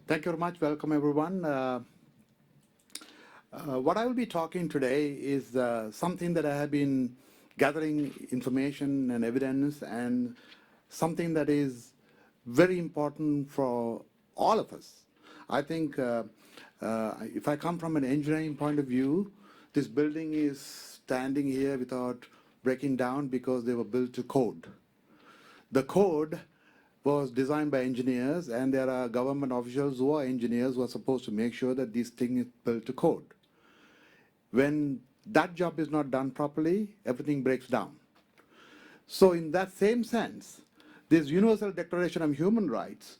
Thank you very much. Welcome, everyone. What I will be talking today is something that I have been gathering information and evidence, and something that is very important for all of us. I think if I come from an engineering point of view, this building is standing here without breaking down because they were built to code. The code was designed by engineers, and there are government officials who are engineers who are supposed to make sure that this thing is built to code. When that job is not done properly, everything breaks down. So in that same sense, this Universal Declaration of Human Rights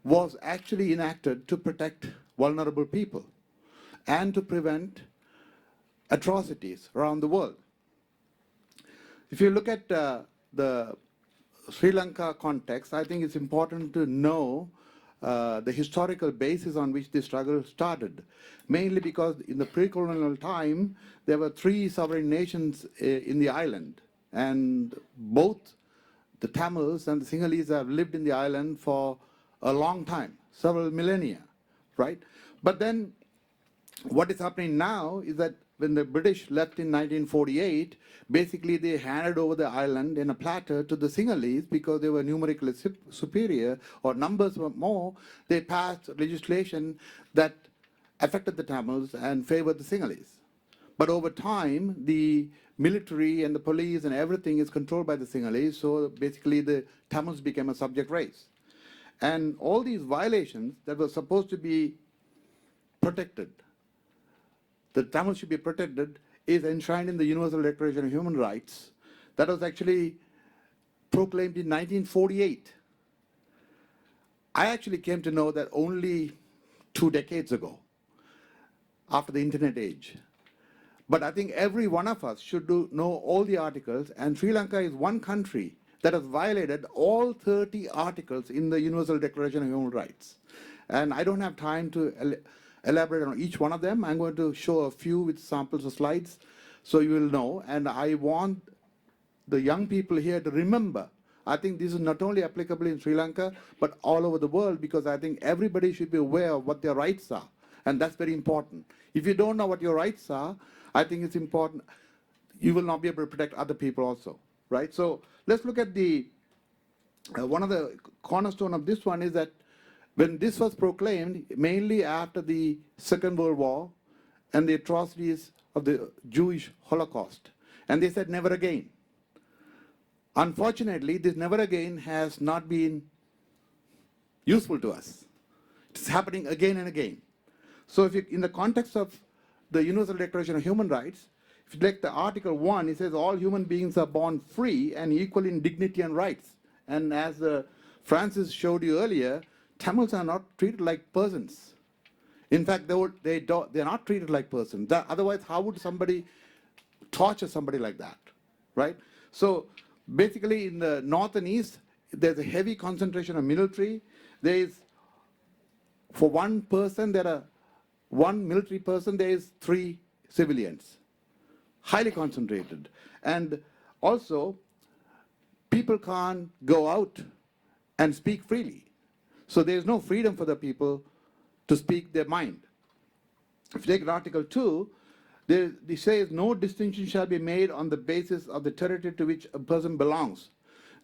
was actually enacted to protect vulnerable people and to prevent atrocities around the world. If you look at the Sri Lanka context, I think it's important to know the historical basis on which this struggle started, mainly because in the pre-colonial time, there were 3 sovereign nations in the island, and both the Tamils and the Sinhalese have lived in the island for a long time, several millennia, right? But then what is happening now is that when the British left in 1948, basically they handed over the island in a platter to the Sinhalese because they were numerically superior, or numbers were more. They passed legislation that affected the Tamils and favored the Sinhalese. But over time, the military and the police and everything is controlled by the Sinhalese, so basically the Tamils became a subject race. And all these violations that were supposed to be protected, the Tamils should be protected, is enshrined in the Universal Declaration of Human Rights that was actually proclaimed in 1948. I actually came to know that only 2 decades ago, after the internet age. But I think every one of us should know all the articles, and Sri Lanka is one country that has violated all 30 articles in the Universal Declaration of Human Rights. And I don't have time to elaborate on each one of them. I'm going to show a few with samples of slides so you will know. And I want the young people here to remember, I think this is not only applicable in Sri Lanka, but all over the world, because I think everybody should be aware of what their rights are. And that's very important. If you don't know what your rights are, I think it's important. You will not be able to protect other people also, right? So let's look at the, one of the cornerstone of this one is that when this was proclaimed, mainly after the Second World War and the atrocities of the Jewish Holocaust, and they said never again. Unfortunately, this never again has not been useful to us. It's happening again and again. So if you, in the context of the Universal Declaration of Human Rights, if you take the Article 1, it says all human beings are born free and equal in dignity and rights. And as Francis showed you earlier, Tamils are not treated like persons. In fact, they're not treated like persons. Otherwise, how would somebody torture somebody like that, right? So basically, in the north and east, there's a heavy concentration of military. There is, for one person, one military person, there is 3 civilians, highly concentrated. And also, people can't go out and speak freely. So there's no freedom for the people to speak their mind. If you take Article 2, it says no distinction shall be made on the basis of the territory to which a person belongs.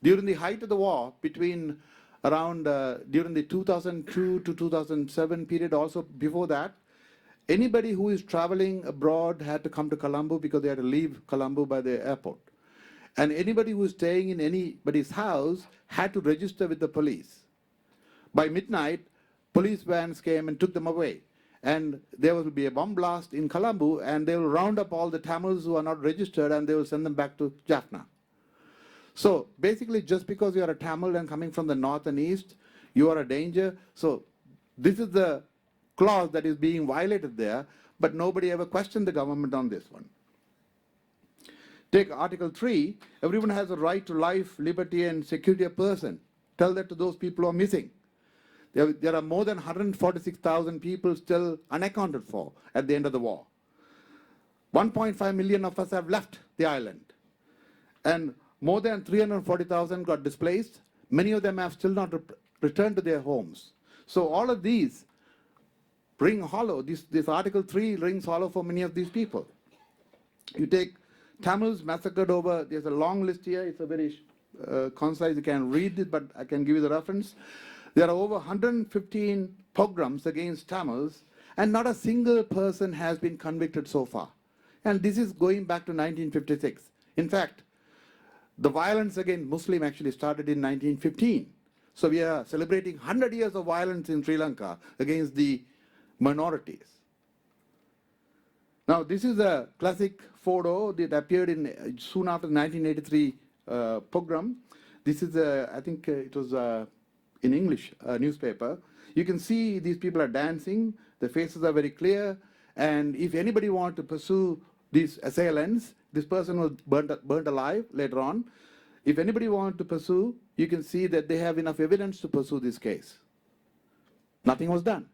During the height of the war, between around, during the 2002 to 2007 period, also before that, anybody who is traveling abroad had to come to Colombo because they had to leave Colombo by the airport. And anybody who was staying in anybody's house had to register with the police. By midnight, police vans came and took them away. And there will be a bomb blast in Colombo, and they will round up all the Tamils who are not registered, and they will send them back to Jaffna. So basically, just because you are a Tamil and coming from the north and east, you are a danger. So this is the clause that is being violated there, but nobody ever questioned the government on this one. Take Article 3, everyone has a right to life, liberty, and security of person. Tell that to those people who are missing. There are more than 146,000 people still unaccounted for at the end of the war. 1.5 million of us have left the island. And more than 340,000 got displaced. Many of them have still not returned to their homes. So all of these ring hollow. This Article 3 rings hollow for many of these people. You take Tamils massacred over, there's a long list here, it's a very concise, you can read it, but I can give you the reference. There are over 115 pogroms against Tamils, and not a single person has been convicted so far. And this is going back to 1956. In fact, the violence against Muslim actually started in 1915. So we are celebrating 100 years of violence in Sri Lanka against the minorities. Now, this is a classic photo that appeared in soon after the 1983 pogrom. This is, I think it was in English newspaper. You can see these people are dancing. The faces are very clear. And if anybody wants to pursue these assailants, this person was burnt alive later on. If anybody wants to pursue, you can see that they have enough evidence to pursue this case. Nothing was done.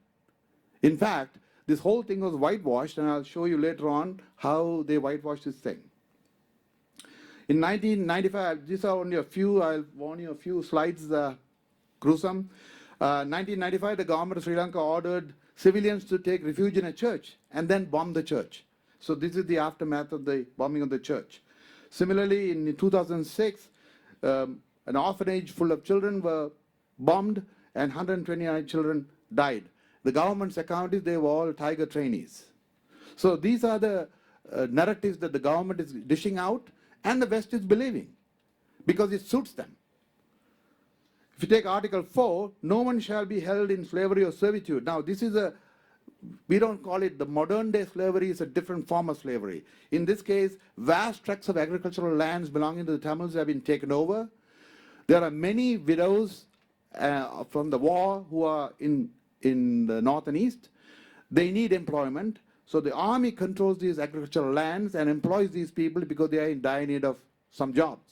In fact, this whole thing was whitewashed, and I'll show you later on how they whitewashed this thing. In 1995, these are only a few, I'll warn you, a few slides, gruesome. 1995, the government of Sri Lanka ordered civilians to take refuge in a church and then bomb the church. So this is the aftermath of the bombing of the church. Similarly, in 2006, an orphanage full of children were bombed and 129 children died. The government's account is they were all Tiger trainees. So these are the narratives that the government is dishing out and the West is believing because it suits them. If you take Article 4, no one shall be held in slavery or servitude. Now this is we don't call it the modern day slavery, is a different form of slavery. In this case, vast tracts of agricultural lands belonging to the Tamils have been taken over. There are many widows from the war who are in the north and east. They need employment. So the army controls these agricultural lands and employs these people because they are in dire need of some jobs.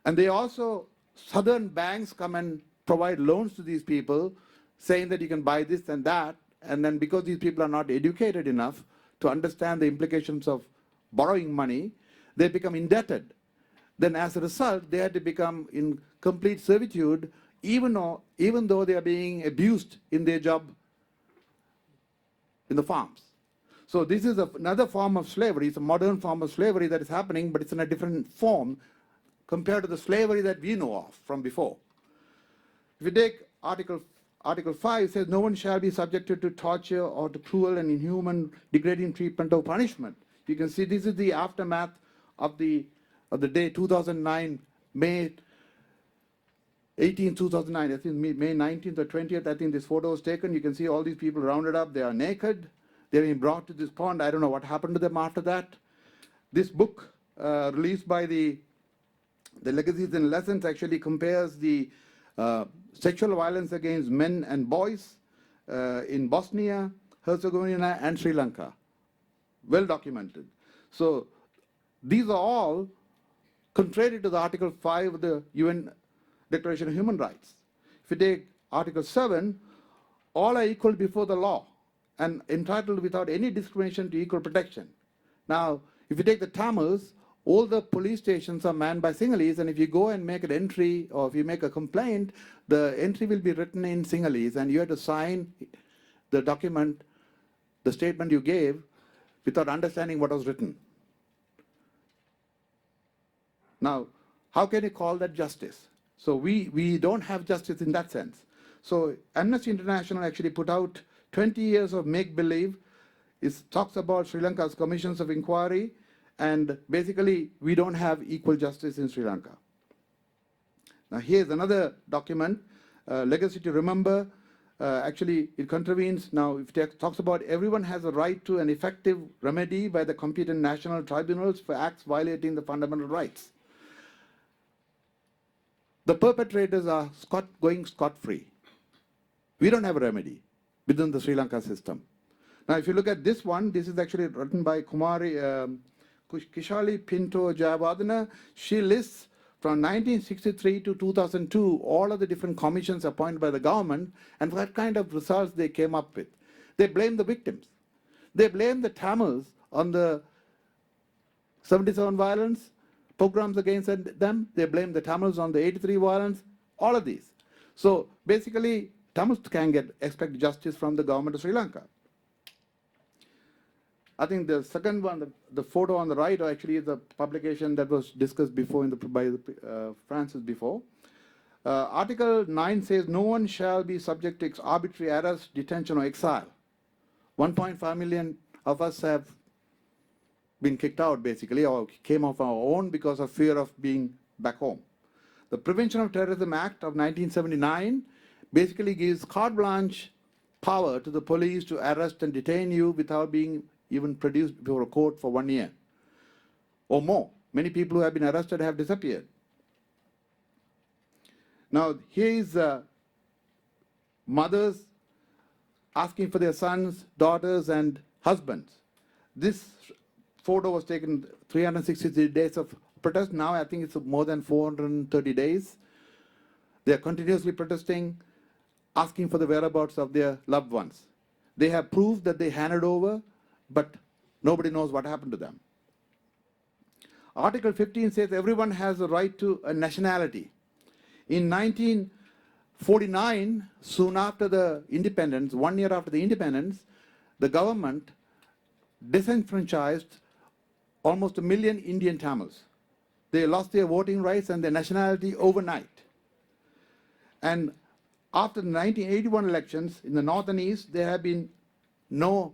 And they also, southern banks come and provide loans to these people saying that you can buy this and that. And then because these people are not educated enough to understand the implications of borrowing money, they become indebted. Then as a result, they had to become in complete servitude even though they are being abused in their job in the farms. So this is another form of slavery. It's a modern form of slavery that is happening, but it's in a different form compared to the slavery that we know of from before. If you take Article 5, says no one shall be subjected to torture or to cruel and inhuman degrading treatment or punishment. You can see this is the aftermath of the day 2009, May 18, 2009, I think May 19th or 20th, I think this photo was taken. You can see all these people rounded up. They are naked. They're being brought to this pond. I don't know what happened to them after that. This book, released by the Legacies and Lessons, actually compares the sexual violence against men and boys in Bosnia, Herzegovina, and Sri Lanka. Well documented. So these are all contrary to the Article 5 of the UN Declaration of Human Rights. If you take Article 7, all are equal before the law and entitled without any discrimination to equal protection. Now, if you take the Tamils, all the police stations are manned by Sinhalese, and if you go and make an entry or if you make a complaint, the entry will be written in Sinhalese and you have to sign the document, the statement you gave, without understanding what was written. Now, how can you call that justice? So we don't have justice in that sense. So Amnesty International actually put out 20 years of make-believe. It talks about Sri Lanka's commissions of inquiry, and basically we don't have equal justice in Sri Lanka. Now here's another document, Legacy to Remember. Actually it contravenes, now it talks about everyone has a right to an effective remedy by the competent national tribunals for acts violating the fundamental rights. The perpetrators are going scot-free. We don't have a remedy within the Sri Lanka system. Now, if you look at this one, this is actually written by Kishali Pinto Jayawardena. She lists from 1963 to 2002 all of the different commissions appointed by the government and what kind of results they came up with. They blame the victims. They blame the Tamils on the 77 violence, pogroms against them. They blame the Tamils on the 83 violence, all of these. So basically, Tamils can expect justice from the government of Sri Lanka. I think the second one, the photo on the right, actually is a publication that was discussed before by Francis before. Article 9 says no one shall be subject to arbitrary arrest, detention, or exile. 1.5 million of us have been kicked out, basically, or came off our own because of fear of being back home. The Prevention of Terrorism Act of 1979 basically gives carte blanche power to the police to arrest and detain you without being even produced before a court for 1 year or more. Many people who have been arrested have disappeared. Now, here is mothers asking for their sons, daughters, and husbands. This photo was taken 363 days of protest. Now I think it's more than 430 days. They are continuously protesting, asking for the whereabouts of their loved ones. They have proved that they handed over, but nobody knows what happened to them. Article 15 says everyone has a right to a nationality. In 1949, soon after the independence, 1 year after the independence, the government disenfranchised almost 1 million Indian Tamils. They lost their voting rights and their nationality overnight. And after the 1981 elections in the north and east, there have been no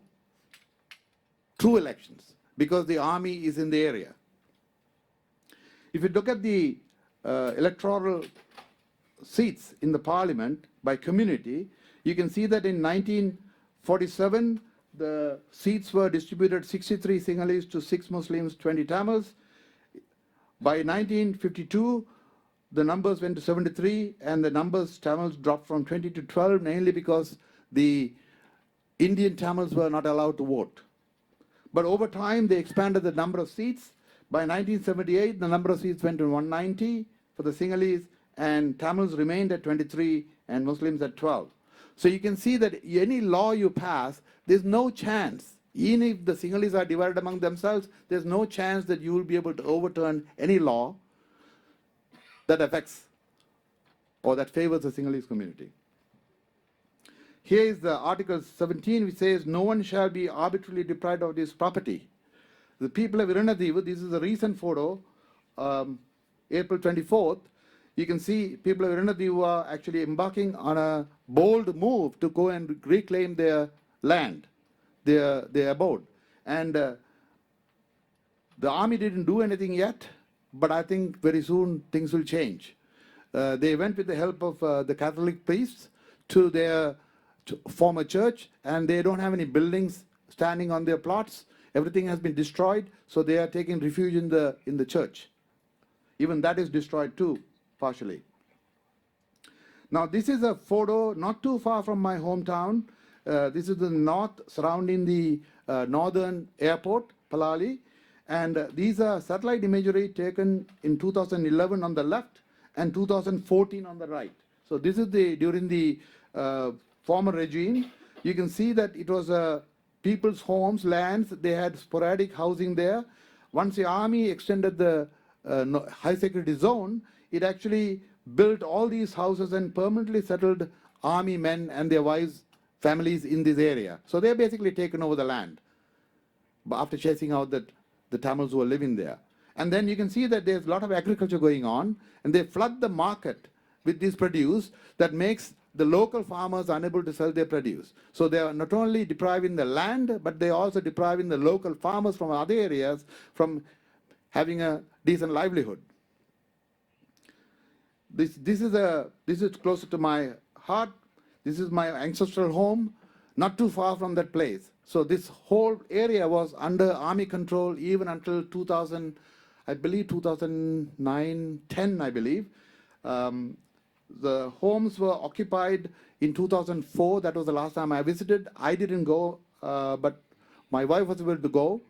true elections because the army is in the area. If you look at the electoral seats in the parliament by community, you can see that in 1947, the seats were distributed 63 Sinhalese to 6 Muslims, 20 Tamils. By 1952, the numbers went to 73, and the numbers Tamils dropped from 20 to 12, mainly because the Indian Tamils were not allowed to vote. But over time, they expanded the number of seats. By 1978, the number of seats went to 190 for the Sinhalese, and Tamils remained at 23 and Muslims at 12. So you can see that any law you pass, there's no chance, even if the Sinhalese are divided among themselves, there's no chance that you will be able to overturn any law that affects or that favors the Sinhalese community. Here is the Article 17, which says no one shall be arbitrarily deprived of this property. The people of Irenaev, this is a recent photo, April 24th, you can see people of Irenaev are actually embarking on a bold move to go and reclaim their land, their abode. And the army didn't do anything yet, but I think very soon things will change. They went with the help of the Catholic priests to their former church, and they don't have any buildings standing on their plots. Everything has been destroyed, so they are taking refuge in the church. Even that is destroyed too, partially. Now this is a photo not too far from my hometown. This is the north surrounding the northern airport, Palali. And these are satellite imagery taken in 2011 on the left and 2014 on the right. So this is during the former regime. You can see that it was people's homes, lands. They had sporadic housing there. Once the army extended the high security zone, it actually built all these houses and permanently settled army men and their wives, families in this area. So they're basically taken over the land after chasing out the Tamils who are living there. And then you can see that there's a lot of agriculture going on, and they flood the market with this produce that makes the local farmers unable to sell their produce. So they are not only depriving the land, but they are also depriving the local farmers from other areas from having a decent livelihood. This is closer to my heart. This is my ancestral home, not too far from that place. So this whole area was under army control even until 2000, I believe 2009, 10, I believe. The homes were occupied in 2004. That was the last time I visited. I didn't go, but my wife was able to go.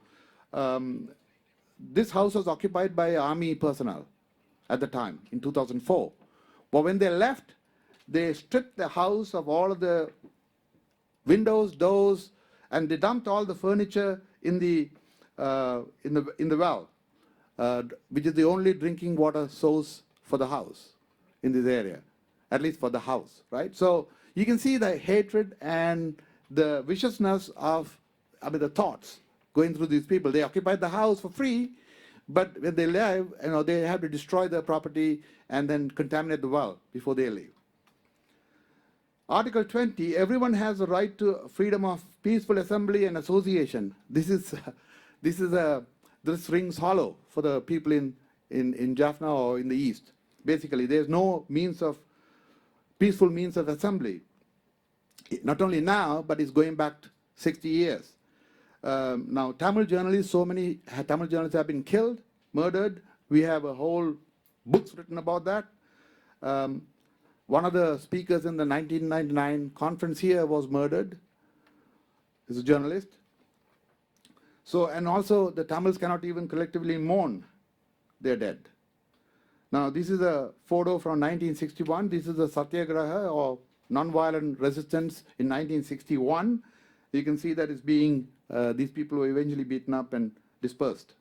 This house was occupied by army personnel at the time, in 2004. But when they left, they stripped the house of all of the windows, doors, and they dumped all the furniture in the well, which is the only drinking water source for the house in this area, at least for the house, right? So you can see the hatred and the viciousness of, the thoughts going through these people. They occupied the house for free, but when they leave, they have to destroy their property and then contaminate the well before they leave. Article 20, everyone has a right to freedom of peaceful assembly and association. This rings hollow for the people in Jaffna or in the East. Basically, there's no peaceful means of assembly. Not only now, but it's going back 60 years. Now, Tamil journalists, so many Tamil journalists have been killed, murdered. We have a whole books written about that. One of the speakers in the 1999 conference here was murdered. He's a journalist. So, and also the Tamils cannot even collectively mourn their dead. Now, this is a photo from 1961. This is a satyagraha or nonviolent resistance in 1961. You can see that it's being, these people were eventually beaten up and dispersed.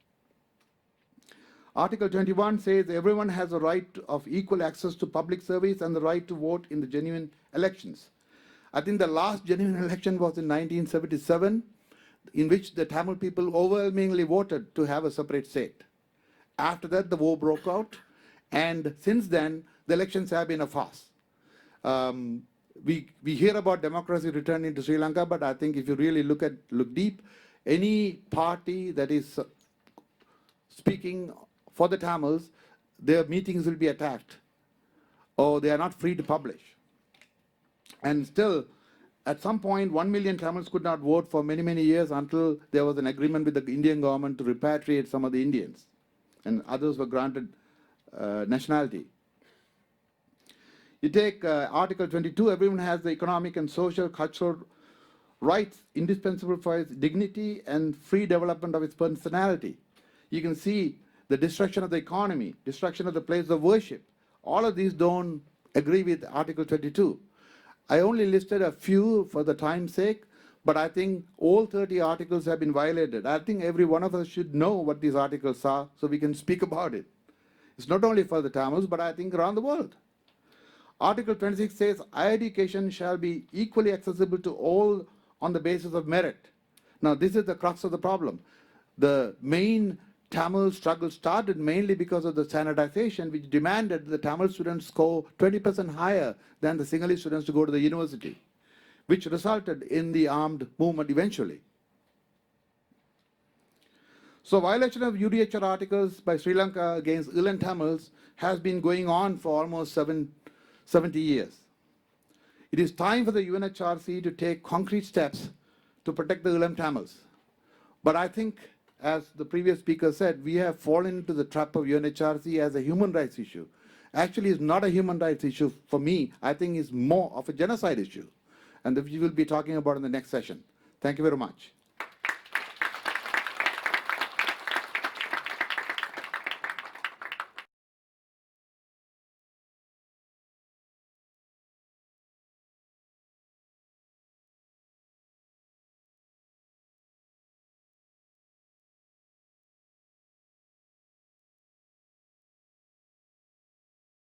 Article 21 says everyone has a right of equal access to public service and the right to vote in the genuine elections. I think the last genuine election was in 1977, in which the Tamil people overwhelmingly voted to have a separate state. After that, the war broke out, and since then, the elections have been a farce. We hear about democracy returning to Sri Lanka, but I think if you really look deep, any party that is speaking for the Tamils, their meetings will be attacked, or they are not free to publish. And still, at some point, 1 million Tamils could not vote for many, many years until there was an agreement with the Indian government to repatriate some of the Indians, and others were granted nationality. You take Article 22, everyone has the economic and social, cultural rights indispensable for its dignity and free development of its personality. You can see the destruction of the economy, destruction of the place of worship. All of these don't agree with Article 22. I only listed a few for the time's sake, but I think all 30 articles have been violated. I think every one of us should know what these articles are so we can speak about it. It's not only for the Tamils, but I think around the world. Article 26 says, higher education shall be equally accessible to all on the basis of merit. Now, this is the crux of the problem. The main Tamil struggle started mainly because of the standardization, which demanded the Tamil students score 20% higher than the Sinhalese students to go to the university, which resulted in the armed movement eventually. So violation of UDHR articles by Sri Lanka against Eelam Tamils has been going on for almost 70 years. It is time for the UNHRC to take concrete steps to protect the Eelam Tamils. But I think, as the previous speaker said, we have fallen into the trap of UNHRC as a human rights issue. Actually, it's not a human rights issue for me. I think it's more of a genocide issue. And we will be talking about in the next session. Thank you very much.